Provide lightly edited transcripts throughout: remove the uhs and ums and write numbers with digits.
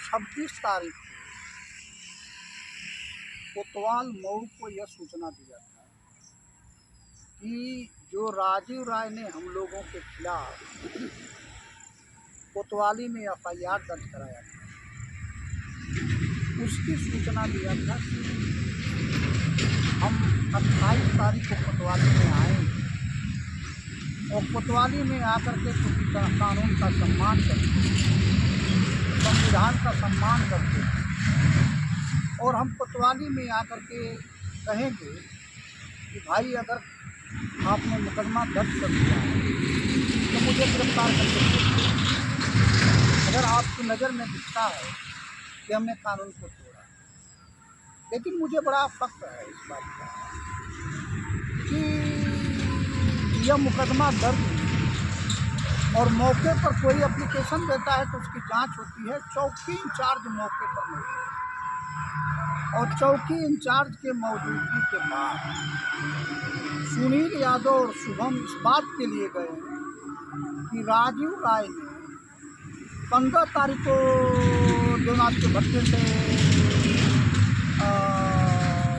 26 तारीख को कोतवाल मऊ को यह सूचना दिया था कि जो राजीव राय ने हम लोगों के खिलाफ कोतवाली में FIR दर्ज कराया था, उसकी सूचना दिया था कि हम 28 तारीख को कोतवाली में आएंगे और कोतवाली में आकर के कानून का सम्मान करते, संविधान का सम्मान करते और हम कोतवाली में आकर के कहेंगे कि भाई अगर आपने मुकदमा दर्ज कर दिया है तो मुझे गिरफ्तार करके दीजिए। अगर आपकी नज़र में दिखता है कि हमने कानून को तोड़ा, लेकिन मुझे बड़ा फख्र है इस बात का कि यह मुकदमा दर्ज और मौके पर कोई एप्लीकेशन देता है तो उसकी जांच होती है। चौकी इंचार्ज मौके पर नहीं और चौकी इंचार्ज के मौजूदगी के बाद सुनील यादव और शुभम इस बात के लिए गए कि राजीव राय ने 15 तारीख को देवनाथ के भट्टे से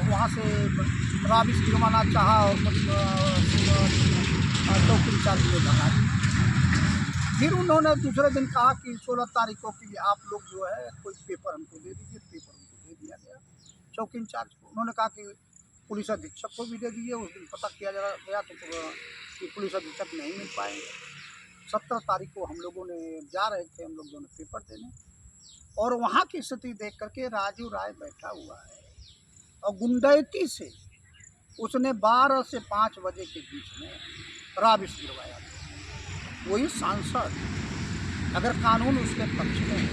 वहाँ से राबिस गिरवाना चाहा और चौकी इंचार्ज को भगा दिया। फिर उन्होंने दूसरे दिन कहा कि 16 तारीख को कि आप लोग जो है कोई पेपर हमको दे दीजिए। पेपर हमको दे दिया गया चौकी इंचार्ज को। उन्होंने कहा कि पुलिस अधीक्षक को भी दे दीजिए। उस दिन पता किया गया तो कि पुलिस अधीक्षक नहीं मिल पाएंगे। 17 तारीख को हम लोगों ने जा रहे थे, हम लोग दोनों पेपर देने, और वहाँ की स्थिति देख करके राजीव राय बैठा हुआ है और गुंडैती से उसने 12 से 5 बजे के बीच में राबिस गिरवाया। वही सांसद अगर कानून उसके पक्ष में है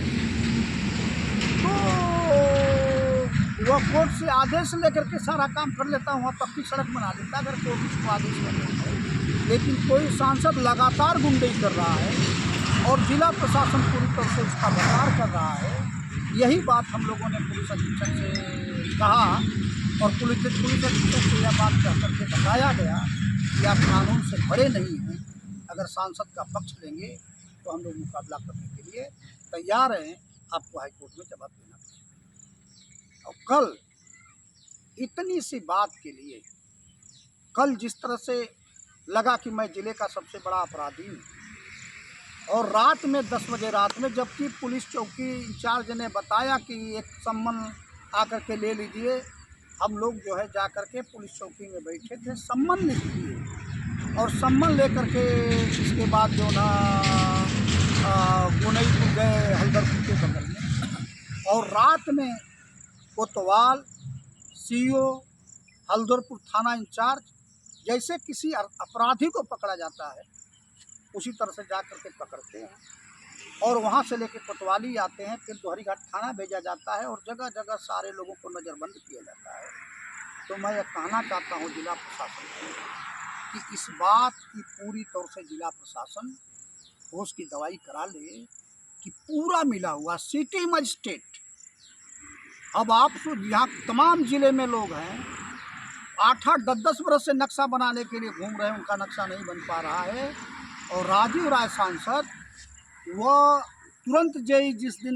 तो वह कोर्ट से आदेश लेकर के सारा काम कर लेता, वहाँ पक्की सड़क बना देता अगर कोर्ट उसको आदेश कर देता है। लेकिन कोई सांसद लगातार गुंडई कर रहा है और जिला प्रशासन पूरी तरह से उसका बचाव कर रहा है। यही बात हम लोगों ने पुलिस अधीक्षक से कहा और पुलिस अधीक्षक से यह बात कह करके बताया गया कि आप कानून से बड़े नहीं हैं, अगर सांसद का पक्ष लेंगे तो हम लोग मुकाबला करने के लिए तैयार हैं, आपको हाईकोर्ट में जवाब देना पड़ेगा। और कल इतनी सी बात के लिए, कल जिस तरह से लगा कि मैं ज़िले का सबसे बड़ा अपराधी हूँ और रात में 10 बजे रात में, जबकि पुलिस चौकी इंचार्ज ने बताया कि एक सम्मन आकर के ले लीजिए, हम लोग जो है जा कर के पुलिस चौकी में बैठे थे, सम्मन लिख दिए और सम्मन लेकर के इसके बाद जो ना गुनईपुर गए हल्दरपुर के बगल में, और रात में कोतवाल CO हल्दरपुर थाना इंचार्ज जैसे किसी अपराधी को पकड़ा जाता है उसी तरह से जा कर के पकड़ते हैं और वहाँ से लेकर कोतवाली आते हैं, फिर दोहरीघाट थाना भेजा जाता है और जगह जगह सारे लोगों को नज़रबंद किया जाता है। तो मैं ये कहना चाहता हूँ जिला प्रशासन को कि इस बात की पूरी तौर से जिला प्रशासन होश की दवाई करा ले कि पूरा मिला हुआ सिटी मजिस्ट्रेट, अब आप यहाँ तमाम ज़िले में लोग हैं 8-8, 10-10 बरस से नक्शा बनाने के लिए घूम रहे हैं, उनका नक्शा नहीं बन पा रहा है। और राजीव राय सांसद वह तुरंत जिस दिन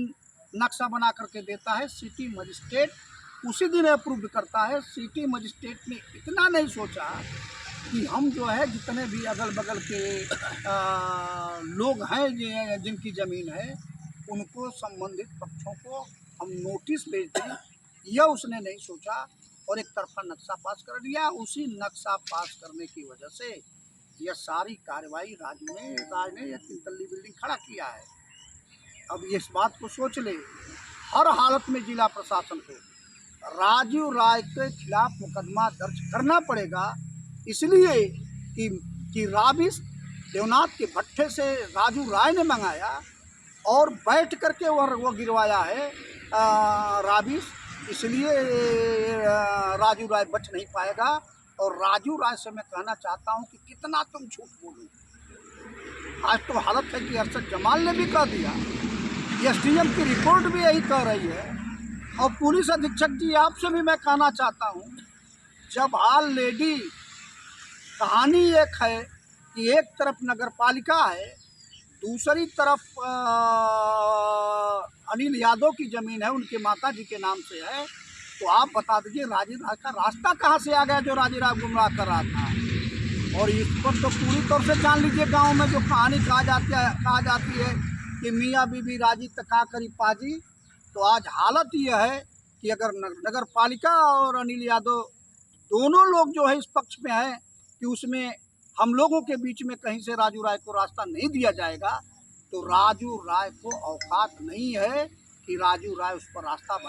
नक्शा बना करके देता है, सिटी मजिस्ट्रेट उसी दिन अप्रूव करता है। सिटी मजिस्ट्रेट ने इतना नहीं सोचा कि हम जो है जितने भी अगल बगल के लोग हैं जिनकी ज़मीन है उनको, संबंधित पक्षों को हम नोटिस भेज दें, यह उसने नहीं सोचा और एक तरफा नक्शा पास कर दिया। उसी नक्शा पास करने की वजह से यह सारी कार्रवाई राज ने यह 3 तल्ली बिल्डिंग खड़ा किया है। अब इस बात को सोच ले, हर हालत में जिला प्रशासन को राजीव राय के खिलाफ मुकदमा दर्ज करना पड़ेगा, इसलिए कि राबिस देवनाथ के भट्टे से राजू राय ने मंगाया और बैठ करके वो गिरवाया है राबिस, इसलिए राजू राय बच नहीं पाएगा। और राजू राय से मैं कहना चाहता हूं कि कितना तुम झूठ बोलो। आज तो हालत है कि अरशद जमाल ने भी कह दिया, SDM की रिपोर्ट भी यही कह रही है। और पुलिस अधीक्षक जी आपसे भी मैं कहना चाहता हूं, जब ऑलरेडी कहानी एक है कि एक तरफ नगर पालिका है, दूसरी तरफ अनिल यादव की ज़मीन है, उनके माता जी के नाम से है, तो आप बता दीजिए राजीव राय का रास्ता कहाँ से आ गया जो राजीव राय गुमराह कर रहा था। और इस पर तो पूरी तौर से जान लीजिए गांव में जो कहानी कहा जाती है कि मियाँ बीबी राजी तका करी पाजी। तो आज हालत यह है कि अगर नगर पालिका और अनिल यादव दोनों लोग जो है इस पक्ष में है कि उसमें हम लोगों के बीच में कहीं से राजू राय को रास्ता नहीं दिया जाएगा, तो राजू राय को औकात नहीं है कि राजू राय उस पर रास्ता बना।